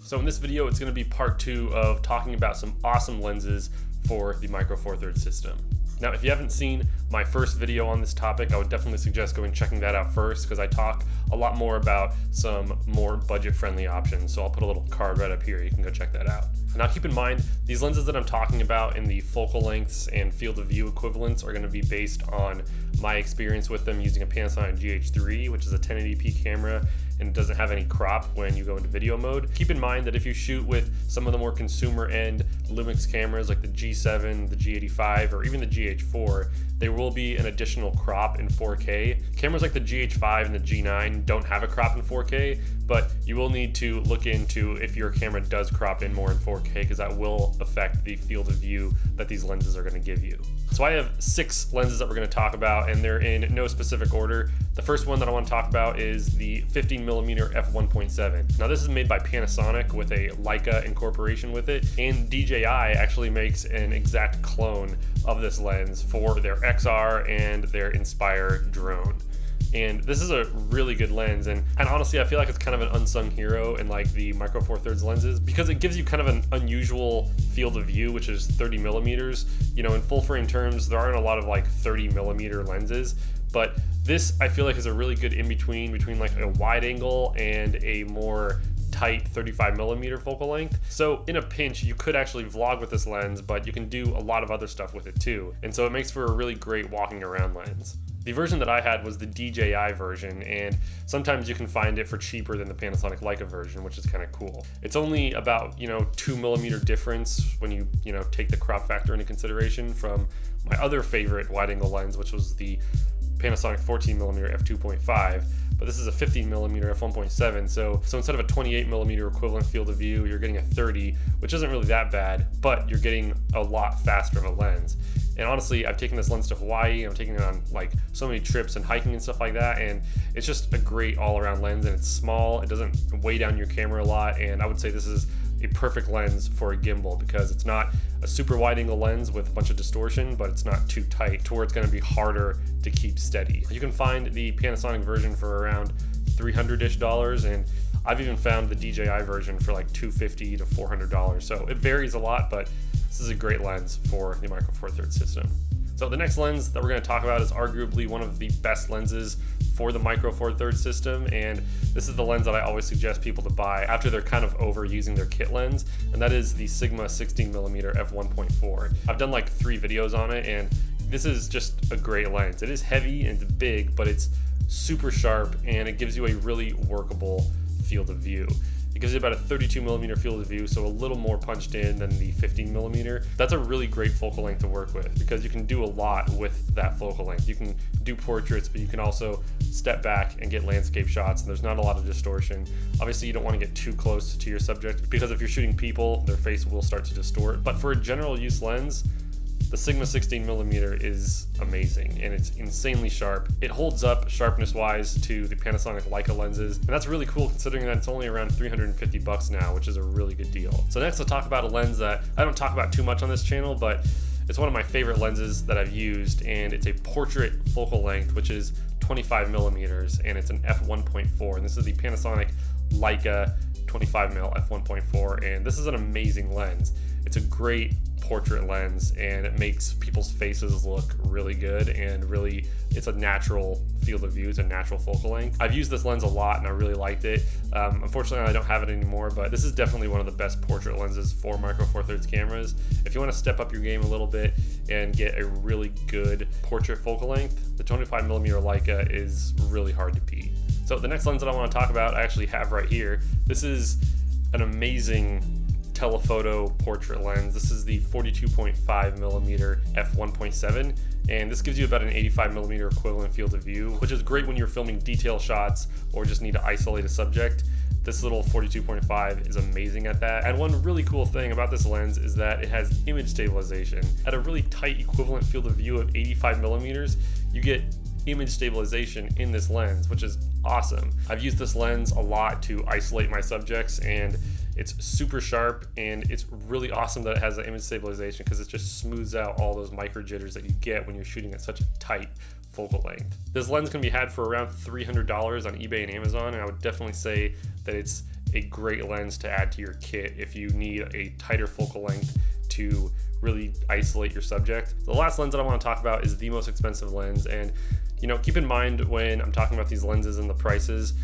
So in this video, it's going to be part 2 of talking about some awesome lenses for the Micro Four Thirds system. Now, if you haven't seen my first video on this topic, I would definitely suggest going and checking that out first, because I talk a lot more about some more budget-friendly options. So I'll put a little card right up here. You can go check that out. Now, keep in mind, these lenses that I'm talking about in the focal lengths and field of view equivalents are going to be based on my experience with them using a Panasonic GH3, which is a 1080p camera, and it doesn't have any crop when you go into video mode. Keep in mind that if you shoot with some of the more consumer end Lumix cameras like the G7, the G85, or even the GH4, there will be an additional crop in 4K. Cameras like the GH5 and the G9 don't have a crop in 4K, but you will need to look into if your camera does crop in more in 4K, because that will affect the field of view that these lenses are going to give you. So I have 6 lenses that we're going to talk about, and they're in no specific order. The first one that I want to talk about is the 15mm f1.7. Now, this is made by Panasonic with a Leica incorporation with it, and DJI actually makes an exact clone of this lens for their XR and their Inspire drone. And this is a really good lens, and honestly I feel like it's kind of an unsung hero in like the Micro Four Thirds lenses, because it gives you kind of an unusual field of view, which is 30mm. You know, in full frame terms, there aren't a lot of like 30mm lenses, but this I feel like is a really good in-between between like a wide angle and a more tight 35mm focal length. So in a pinch, you could actually vlog with this lens, but you can do a lot of other stuff with it too. And so it makes for a really great walking around lens. The version that I had was the DJI version, and sometimes you can find it for cheaper than the Panasonic Leica version, which is kind of cool. It's only about, 2mm difference when you take the crop factor into consideration from my other favorite wide angle lens, which was the Panasonic 14mm f2.5, but this is a 15mm f1.7, so instead of a 28mm equivalent field of view, you're getting a 30, which isn't really that bad, but you're getting a lot faster of a lens. And honestly, I've taken this lens to Hawaii, I'm taking it on like so many trips and hiking and stuff like that, and it's just a great all-around lens, and it's small, it doesn't weigh down your camera a lot, and I would say this is a perfect lens for a gimbal, because it's not a super wide angle lens with a bunch of distortion, but it's not too tight to where it's going to be harder to keep steady. You can find the Panasonic version for around $300-ish, and I've even found the DJI version for like $250 to $400. So it varies a lot, but this is a great lens for the Micro Four Thirds system. So the next lens that we're going to talk about is arguably one of the best lenses for the Micro Four Thirds system, and this is the lens that I always suggest people to buy after they're kind of over using their kit lens, and that is the Sigma 16mm f1.4. I've done like 3 videos on it, and this is just a great lens. It is heavy and it's big, but it's super sharp, and it gives you a really workable field of view. It gives you about a 32mm field of view, so a little more punched in than the 15mm. That's a really great focal length to work with, because you can do a lot with that focal length. You can do portraits, but you can also step back and get landscape shots, and there's not a lot of distortion. Obviously, you don't want to get too close to your subject, because if you're shooting people, their face will start to distort. But for a general use lens, the Sigma 16mm is amazing, and it's insanely sharp. It holds up sharpness-wise to the Panasonic Leica lenses, and that's really cool considering that it's only around $350 now, which is a really good deal. So next I'll talk about a lens that I don't talk about too much on this channel, but it's one of my favorite lenses that I've used, and it's a portrait focal length, which is 25mm, and it's an f1.4, and this is the Panasonic Leica 25mm f1.4, and this is an amazing lens. It's a great portrait lens, and it makes people's faces look really good, and really it's a natural field of view, it's a natural focal length. I've used this lens a lot and I really liked it. Unfortunately I don't have it anymore, but this is definitely one of the best portrait lenses for Micro Four Thirds cameras. If you want to step up your game a little bit and get a really good portrait focal length, the 25mm Leica is really hard to beat. So the next lens that I want to talk about I actually have right here. This is an amazing telephoto portrait lens. This is the 42.5mm f1.7, and this gives you about an 85mm equivalent field of view, which is great when you're filming detail shots or just need to isolate a subject. This little 42.5 is amazing at that. And one really cool thing about this lens is that it has image stabilization. At a really tight equivalent field of view of 85mm, you get image stabilization in this lens, which is awesome. I've used this lens a lot to isolate my subjects, and it's super sharp, and it's really awesome that it has the image stabilization, because it just smooths out all those micro jitters that you get when you're shooting at such a tight focal length. This lens can be had for around $300 on eBay and Amazon, and I would definitely say that it's a great lens to add to your kit if you need a tighter focal length to really isolate your subject. The last lens that I want to talk about is the most expensive lens, and keep in mind when I'm talking about these lenses and the prices,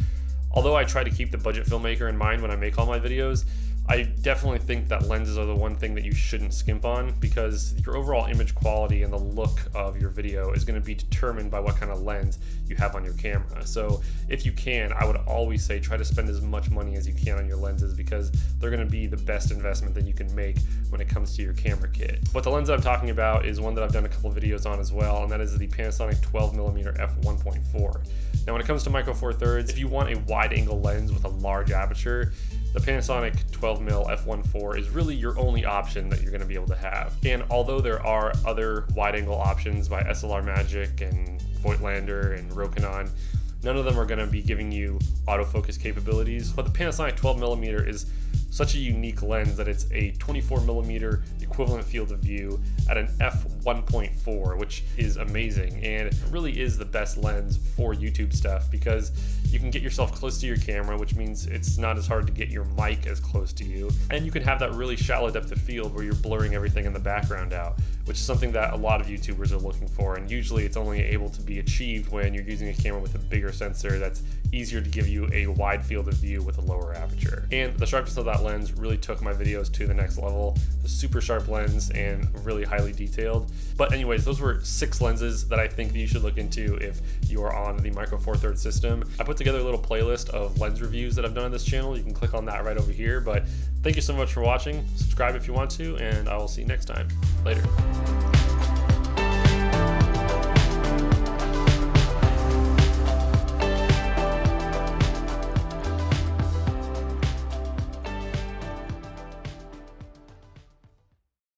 although I try to keep the budget filmmaker in mind when I make all my videos, I definitely think that lenses are the one thing that you shouldn't skimp on, because your overall image quality and the look of your video is going to be determined by what kind of lens you have on your camera. So if you can, I would always say try to spend as much money as you can on your lenses, because they're going to be the best investment that you can make when it comes to your camera kit. But the lens that I'm talking about is one that I've done a couple of videos on as well, and that is the Panasonic 12mm f1.4. Now when it comes to micro four thirds, if you want a wide angle lens with a large aperture, the Panasonic 12mm f1.4 is really your only option that you're going to be able to have. And although there are other wide angle options by SLR Magic and Voigtlander and Rokinon, none of them are going to be giving you autofocus capabilities. But the Panasonic 12mm is such a unique lens that it's a 24mm equivalent field of view at an f1.4, which is amazing, and it really is the best lens for YouTube stuff, because you can get yourself close to your camera, which means it's not as hard to get your mic as close to you, and you can have that really shallow depth of field where you're blurring everything in the background out, which is something that a lot of YouTubers are looking for, and usually it's only able to be achieved when you're using a camera with a bigger sensor that's easier to give you a wide field of view with a lower aperture. And the sharpness of that lens really took my videos to the next level. A super sharp lens and really highly detailed. But anyways, those were 6 lenses that I think that you should look into if you are on the micro four thirds system. I put together a little playlist of lens reviews that I've done on this channel. You can click on that right over here. But thank you so much for watching. Subscribe if you want to, and I will see you next time. Later.